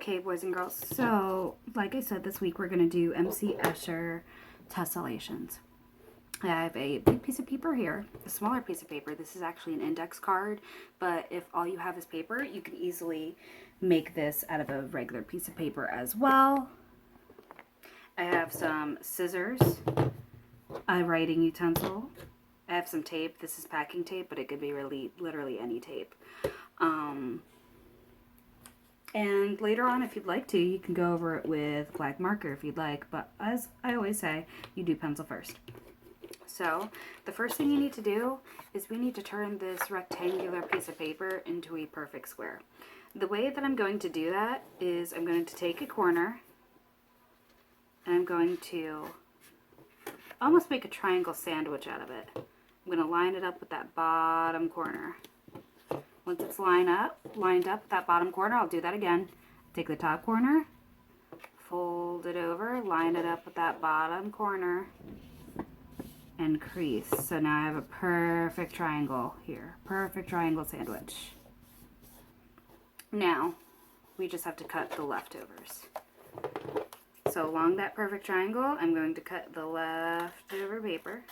Okay, boys and girls, so like I said, this week we're going to do MC Escher Tessellations. I have a big piece of paper here, a smaller piece of paper. This is actually an index card, but if all you have is paper, you can easily make this out of a regular piece of paper as well. I have some scissors, a writing utensil. I have some tape. This is packing tape, but it could be really literally any tape. And later on, if you'd like to, you can go over it with black marker if you'd like. But as I always say, you do pencil first. So the first thing you need to do is we need to turn this rectangular piece of paper into a perfect square. The way that I'm going to do that is I'm going to take a corner and I'm going to almost make a triangle sandwich out of it. I'm going to line it up with that bottom corner. Once it's lined up with that bottom corner, I'll do that again. Take the top corner, fold it over, line it up with that bottom corner, and crease. So now I have a perfect triangle here. Perfect triangle sandwich. Now, we just have to cut the leftovers. So along that perfect triangle, I'm going to cut the leftover paper.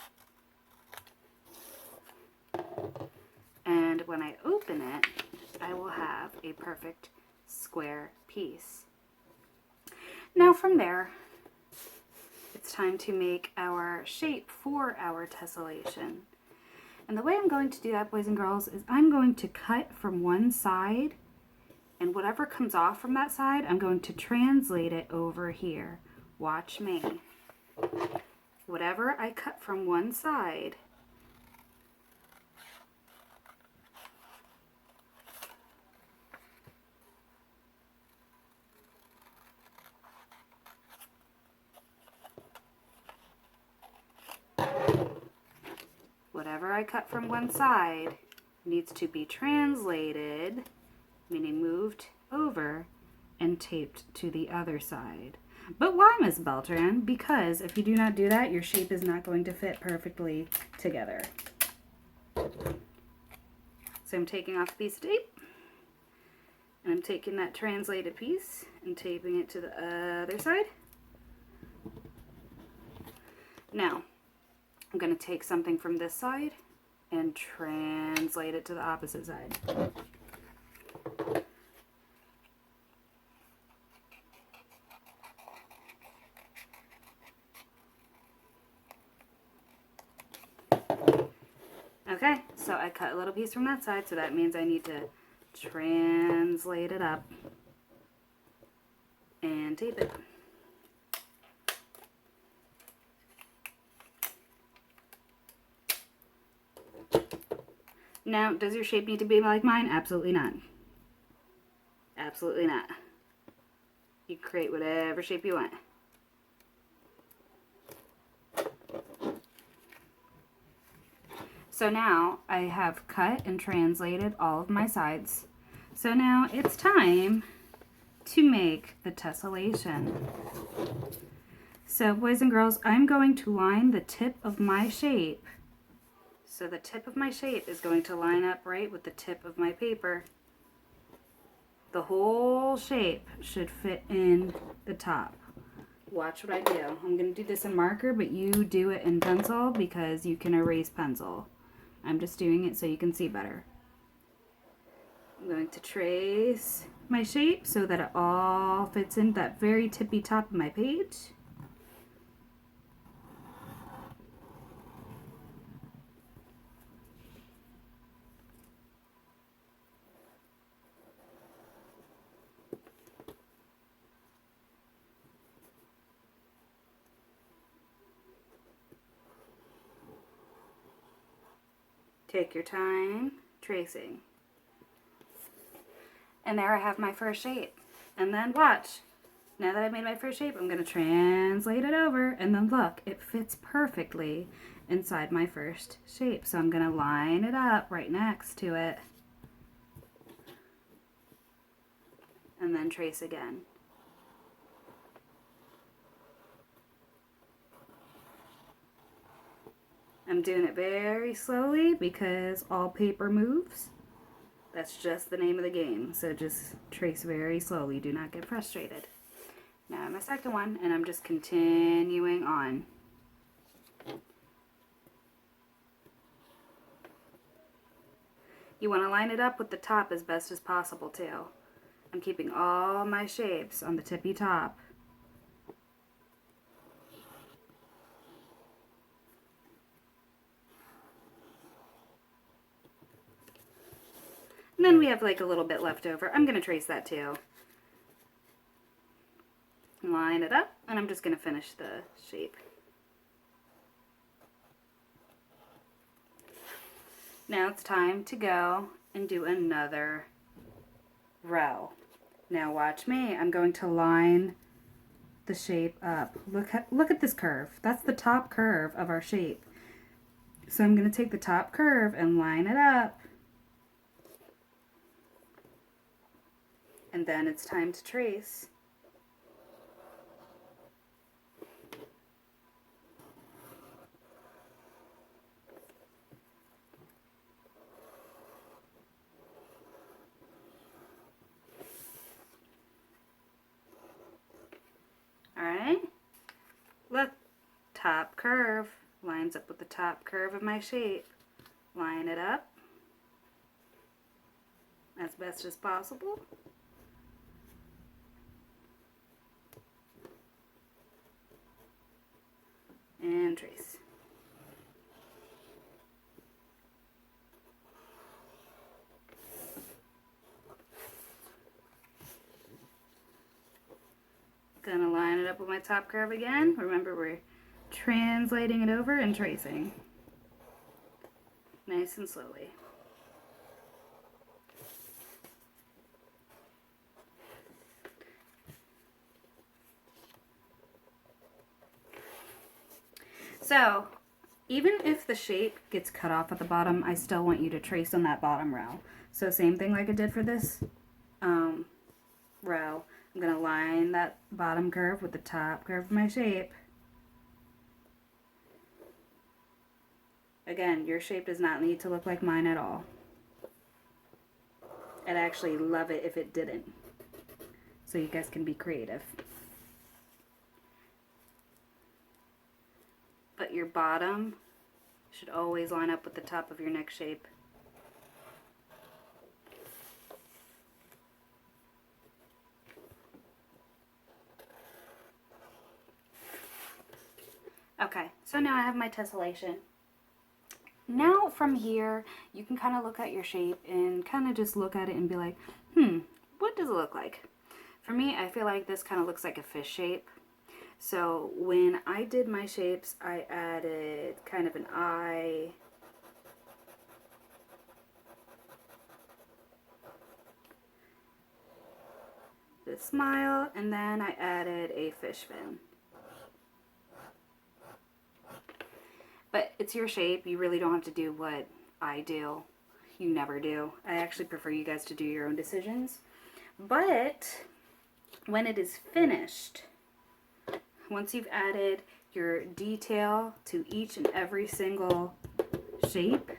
And when I open it, I will have a perfect square piece. Now from there, it's time to make our shape for our tessellation. And the way I'm going to do that, boys and girls, is I'm going to cut from one side, and whatever comes off from that side, I'm going to translate it over here. Watch me. Whatever I cut from one side, needs to be translated, meaning moved over and taped to the other side. But why, Miss Beltran? Because if you do not do that, your shape is not going to fit perfectly together. So I'm taking off a piece of tape, and I'm taking that translated piece and taping it to the other side. Now, I'm going to take something from this side and translate it to the opposite side. Okay, so I cut a little piece from that side, so that means I need to translate it up and tape it. Now, does your shape need to be like mine? Absolutely not. Absolutely not. You can create whatever shape you want. So now I have cut and translated all of my sides. So now it's time to make the tessellation. So boys and girls, I'm going to line the tip of my shape. So the tip of my shape is going to line up right with the tip of my paper. The whole shape should fit in the top. Watch what I do. I'm going to do this in marker, but you do it in pencil because you can erase pencil. I'm just doing it so you can see better. I'm going to trace my shape so that it all fits in that very tippy top of my page. Take your time tracing. And there I have my first shape. And then watch. Now that I've made my first shape, I'm going to translate it over. And then look, it fits perfectly inside my first shape. So I'm going to line it up right next to it. And then trace again. I'm doing it very slowly because all paper moves. That's just the name of the game. So just trace very slowly. Do not get frustrated. Now my second one, and I'm just continuing on. You want to line it up with the top as best as possible too. I'm keeping all my shapes on the tippy top. And then we have like a little bit left over. I'm going to trace that too. Line it up, and I'm just going to finish the shape. Now it's time to go and do another row. Now watch me. I'm going to line the shape up. Look at this curve. That's the top curve of our shape. So I'm going to take the top curve and line it up. And then it's time to trace. Alright, look, top curve lines up with the top curve of my shape. Line it up as best as possible. And trace. Gonna line it up with my top curve again. Remember, we're translating it over and tracing. Nice and slowly. So, even if the shape gets cut off at the bottom, I still want you to trace on that bottom row. So same thing like I did for this row. I'm going to line that bottom curve with the top curve of my shape. Again, your shape does not need to look like mine at all. I'd actually love it if it didn't. So you guys can be creative. But your bottom should always line up with the top of your next shape. Okay, so now I have my tessellation. Now from here, you can kind of look at your shape and kind of just look at it and be like, what does it look like? For me, I feel like this kind of looks like a fish shape. So when I did my shapes, I added kind of an eye, the smile, and then I added a fish fin. But it's your shape. You really don't have to do what I do. You never do. I actually prefer you guys to do your own decisions. But when it is finished, once you've added your detail to each and every single shape,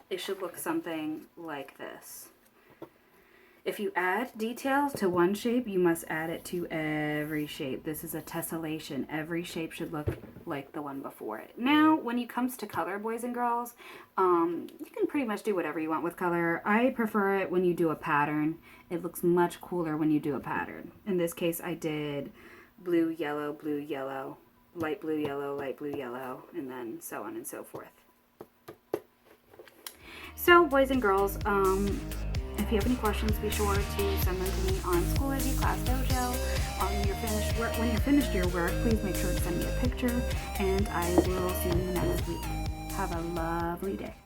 it should look something like this. If you add detail to one shape, you must add it to every shape. This is a tessellation. Every shape should look like the one before it. Now, when it comes to color, boys and girls, you can pretty much do whatever you want with color. I prefer it when you do a pattern. It looks much cooler when you do a pattern. In this case, I did blue, yellow, light blue, yellow, and then so on and so forth. So, boys and girls, if you have any questions, be sure to send them to me on Schoology Class Dojo. When you're finished your work, please make sure to send me a picture, and I will see you next week. Have a lovely day.